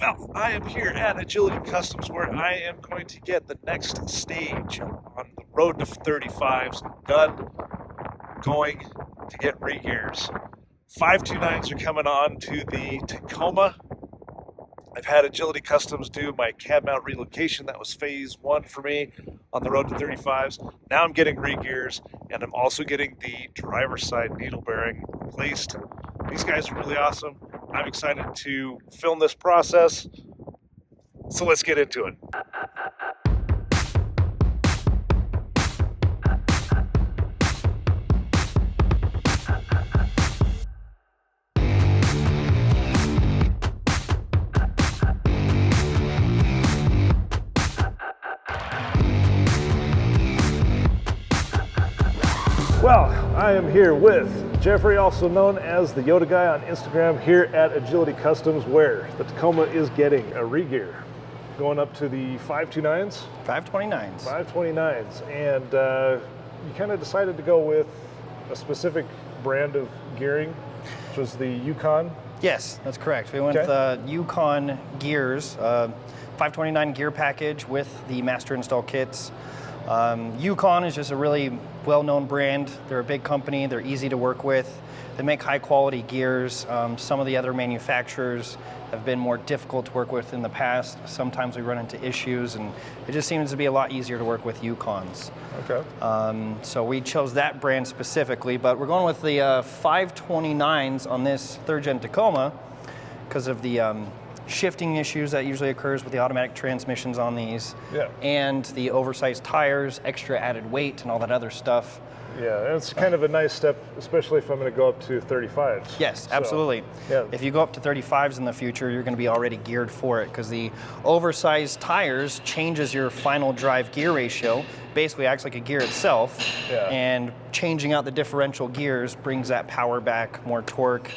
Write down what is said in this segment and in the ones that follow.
Well, I am here at Agility Customs where I am going to get the next stage on the road to 35s done, going to get re-gears. 529s are coming on to the Tacoma. I've had Agility Customs do my cab mount relocation. That was phase one for me on the road to 35s. Now I'm getting re-gears, and I'm also getting the driver's side needle bearing replaced. These guys are really awesome. I'm excited to film this process, so let's get into it. Well, I am here with Jeffrey, also known as the Yoda Guy on Instagram, here at Agility Customs, where the Tacoma is getting a re-gear. Going up to the 529s? 529s. 529s. And you kind of decided to go with a specific brand of gearing, which was the Yukon. Yes, that's correct. We went with the Yukon gears, 529 gear package with the master install kits. Yukon is just a really well-known brand. They're a big company. They're easy to work with. They make high-quality gears. Some of the other manufacturers have been more difficult to work with in the past. Sometimes we run into issues, and it just seems to be a lot easier to work with Yukons. Okay. So we chose that brand specifically, but we're going with the 529s on this third-gen Tacoma because of the shifting issues that usually occurs with the automatic transmissions on these, and the oversized tires, extra added weight, and all that other stuff. Yeah, and it's kind of a nice step, especially if I'm going to go up to 35s. Yes, absolutely. Yeah. If you go up to 35s in the future, you're going to be already geared for it because the oversized tires changes your final drive gear ratio, basically acts like a gear itself, and changing out the differential gears brings that power back, more torque,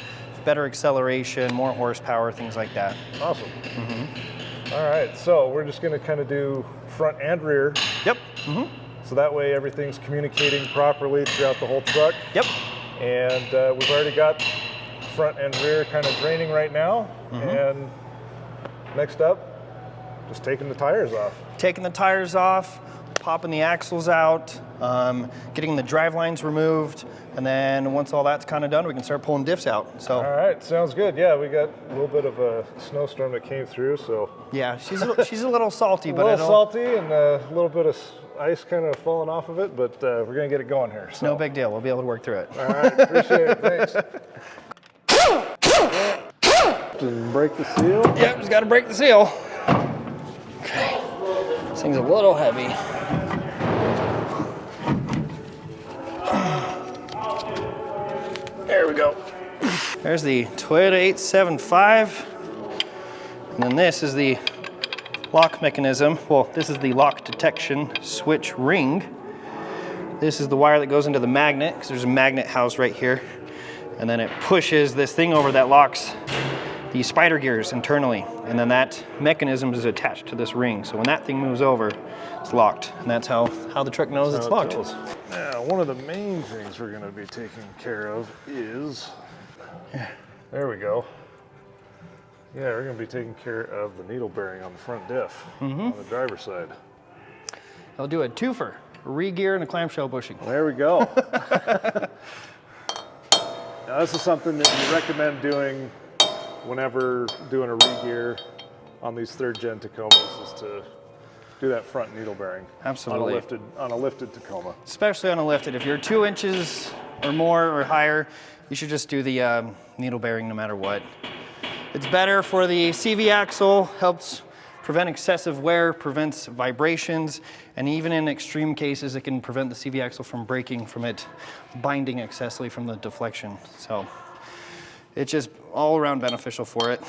better acceleration, more horsepower, things like that. Awesome. All right, so we're just going to kind of do front and rear. Yep. So that way everything's communicating properly throughout the whole truck. Yep. And we've already got front and rear kind of draining right now. And next up, just taking the tires off. Taking the tires off, popping the axles out, getting the drive lines removed, and then once all that's kind of done, we can start pulling diffs out. So. All right, sounds good. Yeah, we got a little bit of a snowstorm that came through, so. Yeah, she's a little salty, but a little salty and a little bit of ice kind of falling off of it, but we're gonna get it going here. So. No big deal. We'll be able to work through it. All right, appreciate it. Thanks. Just break the seal. Yep, just got to break the seal. Okay, this thing's a little heavy. There we go. There's the Toyota 875. And then this is the lock mechanism. Well, this is the lock detection switch ring. This is the wire that goes into the magnet, because there's a magnet housed right here. And then it pushes this thing over that locks the spider gears internally. And then that mechanism is attached to this ring. So when that thing moves over, it's locked. And that's how the truck knows it's locked. Now, one of the main things we're going to be taking care of is, there we go. Yeah, we're going to be taking care of the needle bearing on the front diff on the driver's side. I'll do a twofer, a re-gear and a clamshell bushing. There we go. Now, this is something that you recommend doing whenever doing a re-gear on these third-gen Tacomas, is to do that front needle bearing. Absolutely. On a lifted Tacoma. Especially on a lifted. If you're 2 inches or more or higher, you should just do the needle bearing no matter what. It's better for the CV axle, helps prevent excessive wear, prevents vibrations, and even in extreme cases, it can prevent the CV axle from breaking from it binding excessively from the deflection. So it's just all around beneficial for it.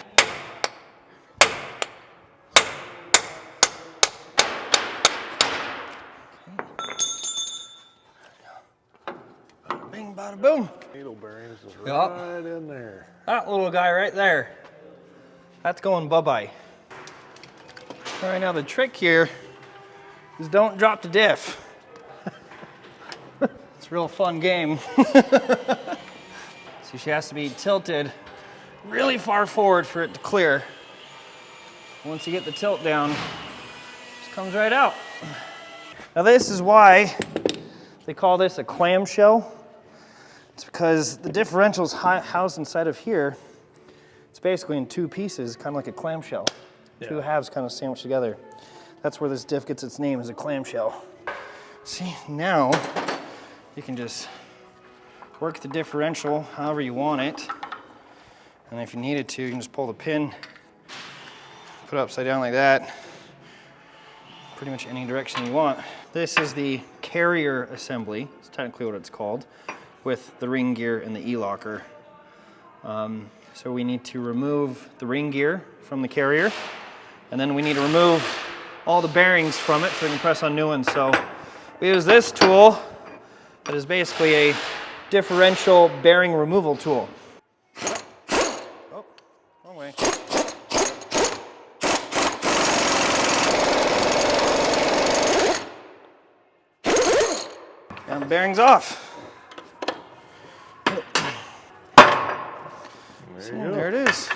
Bing, bada, boom. Needle bearings is right in there. That little guy right there. That's going bye-bye. All right, now the trick here is don't drop the diff. It's a real fun game. So she has to be tilted really far forward for it to clear. Once you get the tilt down, it just comes right out. Now this is why they call this a clamshell. It's because the differential's housed inside of here. It's basically in two pieces, kind of like a clamshell. Yeah. Two halves kind of sandwiched together. That's where this diff gets its name, as a clamshell. See, now you can just work the differential however you want it. And if you needed to, you can just pull the pin, put it upside down like that. Pretty much any direction you want. This is the carrier assembly. It's technically what it's called, with the ring gear and the E-locker. So we need to remove the ring gear from the carrier, and then we need to remove all the bearings from it so we can press on new ones. So we use this tool that is basically a differential bearing removal tool. Oh, wrong way. And the bearing's off. There it is.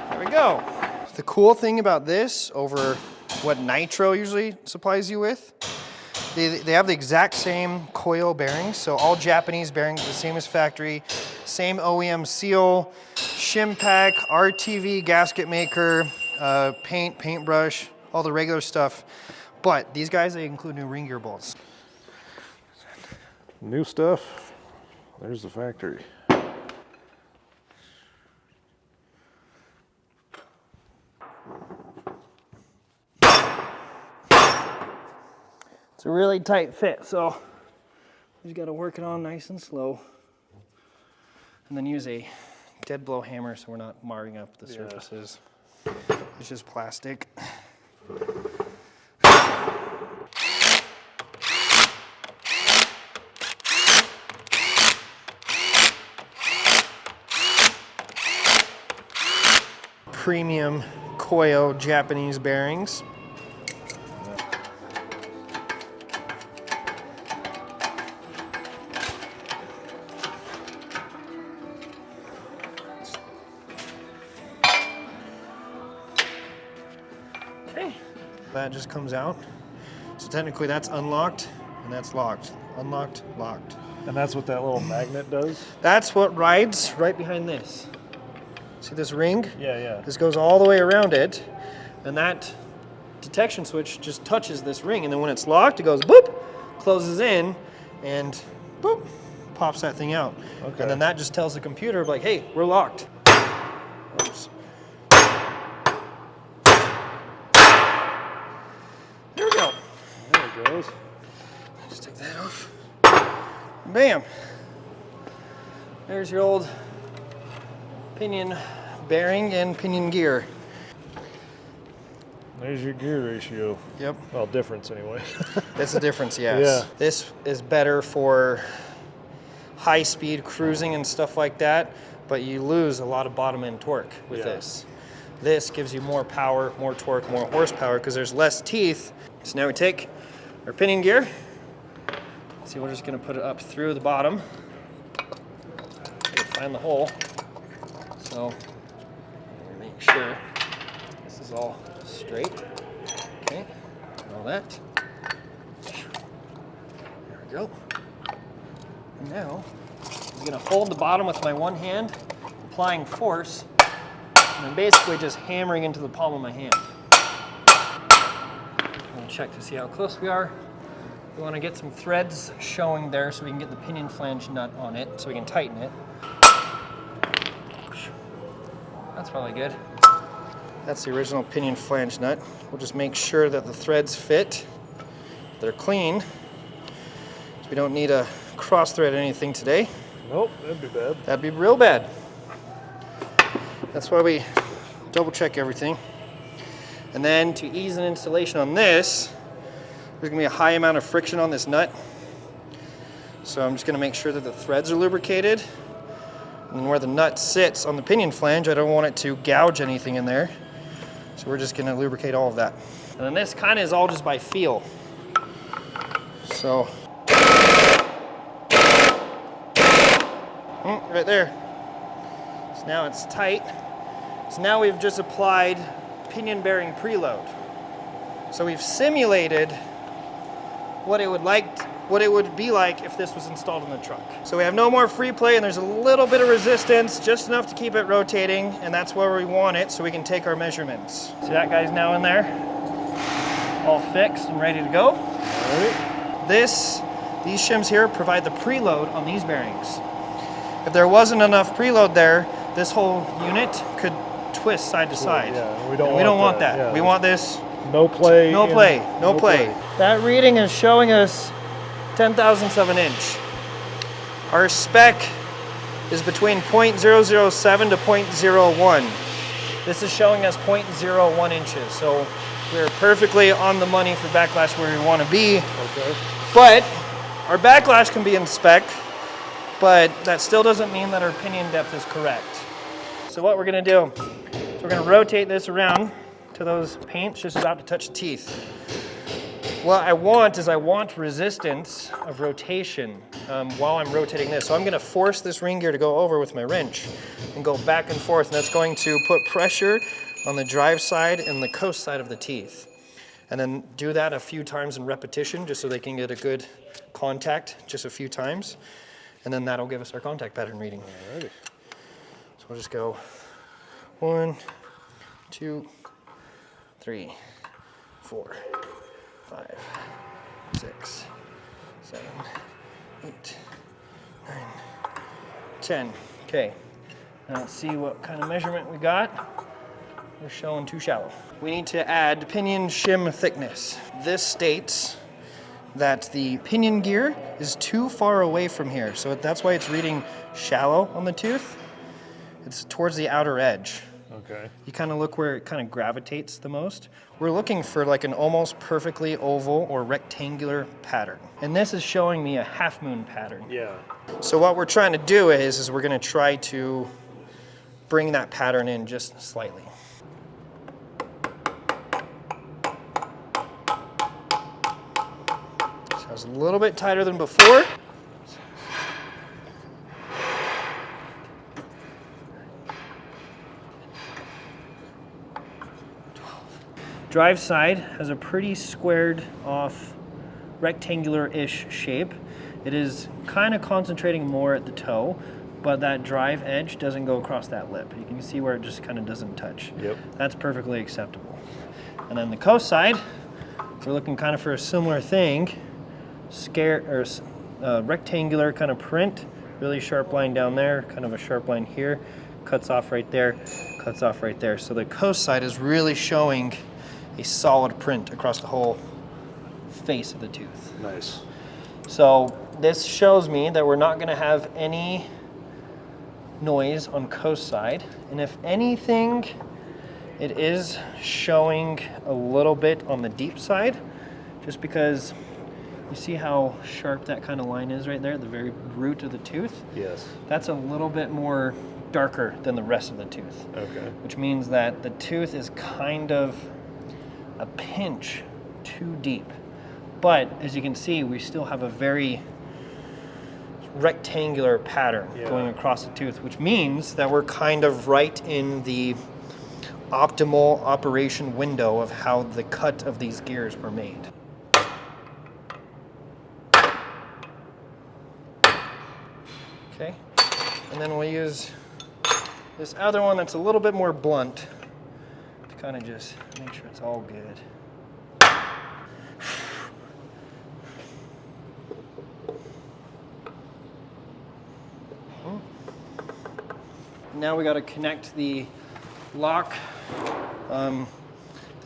There we go. The cool thing about this over what nitro usually supplies you with, they have the exact same coil bearings, so all Japanese bearings, the same as factory, same OEM seal, shim pack, RTV gasket maker, paintbrush, all the regular stuff. But these guys, they include new ring gear bolts. New stuff. There's the factory. It's a really tight fit, so we just got to work it on nice and slow. And then use a dead blow hammer so we're not marring up the surfaces. It's just plastic. Premium coil Japanese bearings. That just comes out. So technically that's unlocked and that's locked. Unlocked, locked. And that's what that little magnet does? That's what rides right behind this. See this ring? Yeah, yeah. This goes all the way around it, and that detection switch just touches this ring, and then when it's locked, it goes boop, closes in, and boop, pops that thing out. Okay. And then that just tells the computer, like, hey, we're locked. Oops. There we go. There it goes. Just take that off. Bam. There's your old pinion bearing and pinion gear. There's your gear ratio. Yep. Well, difference anyway. That's the difference, yes. Yeah. This is better for high-speed cruising and stuff like that, but you lose a lot of bottom-end torque with this. This gives you more power, more torque, more horsepower because there's less teeth. So now we take our pinion gear. See, we're just going to put it up through the bottom. Find the hole. So make sure this is all straight. Okay, all that. There we go. And now I'm going to hold the bottom with my one hand, applying force, and then basically just hammering into the palm of my hand. We'll check to see how close we are. We want to get some threads showing there so we can get the pinion flange nut on it so we can tighten it. That's probably good. That's the original pinion flange nut. We'll just make sure that the threads fit, they're clean. So we don't need to cross thread anything today. Nope, that'd be bad. That'd be real bad. That's why we double check everything. And then to ease an installation on this, there's gonna be a high amount of friction on this nut. So I'm just going to make sure that the threads are lubricated. And where the nut sits on the pinion flange, I don't want it to gouge anything in there. So we're just going to lubricate all of that. And then this kind of is all just by feel. So, right there. So now it's tight. So now we've just applied pinion bearing preload. So we've simulated what it would be like if this was installed in the truck. So we have no more free play, and there's a little bit of resistance, just enough to keep it rotating, and that's where we want it so we can take our measurements. See that guy's now in there, all fixed and ready to go. All right. These shims here provide the preload on these bearings. If there wasn't enough preload there, this whole unit could twist side to side. Yeah, we don't want that. Yeah, we want this. No play. No play. That reading is showing us 0.010 of an inch. Our spec is between 0.007 to 0.01. This is showing us 0.01 inches. So we're perfectly on the money for Backlash where we want to be. Okay. But our Backlash can be in spec, but that still doesn't mean that our pinion depth is correct. So what we're going to do is we're going to rotate this around to those paints just about to touch the teeth. What I want resistance of rotation while I'm rotating this. So I'm going to force this ring gear to go over with my wrench and go back and forth, and that's going to put pressure on the drive side and the coast side of the teeth. And then do that a few times in repetition just so they can get a good contact just a few times. And then that'll give us our contact pattern reading. Alrighty. So we'll just go 1, 2, 3, 4, 5, 6, 7, 8, 9, 10. Okay, now let's see what kind of measurement we got. We're showing too shallow. We need to add pinion shim thickness. This states that the pinion gear is too far away from here, so that's why it's reading shallow on the tooth. It's towards the outer edge. Okay. You kind of look where it kind of gravitates the most. We're looking for like an almost perfectly oval or rectangular pattern. And this is showing me a half moon pattern. Yeah. So what we're trying to do is we're going to try to bring that pattern in just slightly. So it's a little bit tighter than before. Drive side has a pretty squared off, rectangular-ish shape. It is kind of concentrating more at the toe, but that drive edge doesn't go across that lip. You can see where it just kind of doesn't touch. Yep. That's perfectly acceptable. And then the coast side, we're looking kind of for a similar thing. Rectangular kind of print, really sharp line down there, kind of a sharp line here, cuts off right there, cuts off right there. So the coast side is really showing a solid print across the whole face of the tooth. Nice. So this shows me that we're not going to have any noise on coast side, and if anything, it is showing a little bit on the deep side, just because you see how sharp that kind of line is right there at the very root of the tooth? Yes. That's a little bit more darker than the rest of the tooth. Okay. Which means that the tooth is kind of a pinch too deep. But as you can see, we still have a very rectangular pattern going across the tooth, which means that we're kind of right in the optimal operation window of how the cut of these gears were made. Okay, and then we'll use this other one that's a little bit more blunt to kind of just make sure it's all good. Now we got to connect the lock, the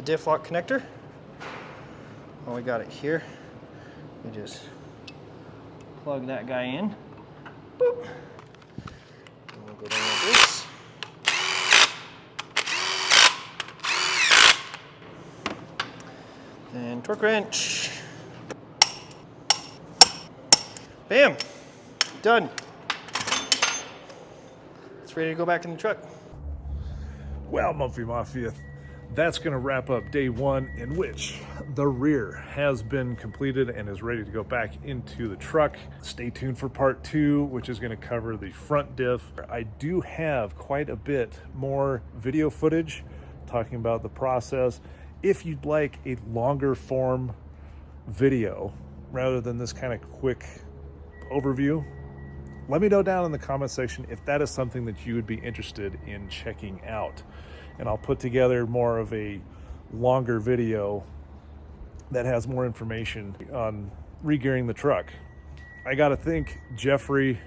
diff lock connector. Well, we got it here. We just plug that guy in. Boop. And we'll go down like this. And torque wrench. Bam, done. It's ready to go back in the truck. Well, Mumphy Mafia, that's going to wrap up day one, in which the rear has been completed and is ready to go back into the truck. Stay tuned for part two, which is going to cover the front diff. I do have quite a bit more video footage talking about the process. If you'd like a longer form video rather than this kind of quick overview, let me know down in the comment section if that is something that you would be interested in checking out. And I'll put together more of a longer video that has more information on regearing the truck. I gotta thank Jeffrey,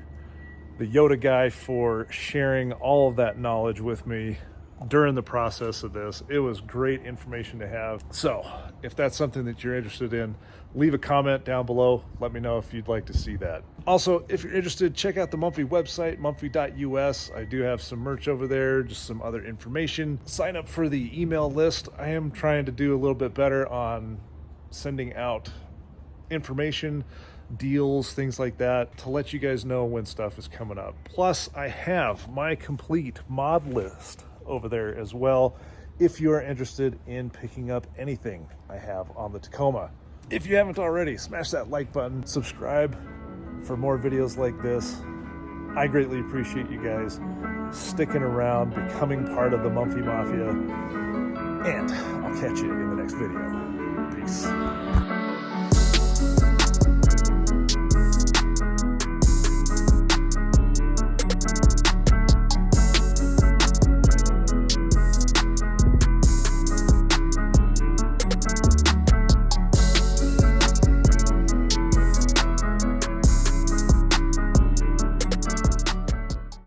the Yoda guy, for sharing all of that knowledge with me during the process of this. It was great information to have. So if that's something that you're interested in, leave a comment down below. Let me know if you'd like to see that. Also, if you're interested, check out the Mumphy website, mumphy.us. I do have some merch over there, just some other information. Sign up for the email list. I am trying to do a little bit better on sending out information, deals, things like that, to let you guys know when stuff is coming up. Plus, I have my complete mod list over there as well, if you are interested in picking up anything I have on the Tacoma. If you haven't already, smash that like button, subscribe for more videos like this. I greatly appreciate you guys sticking around, becoming part of the Mumphy Mafia, and I'll catch you in the next video. Peace.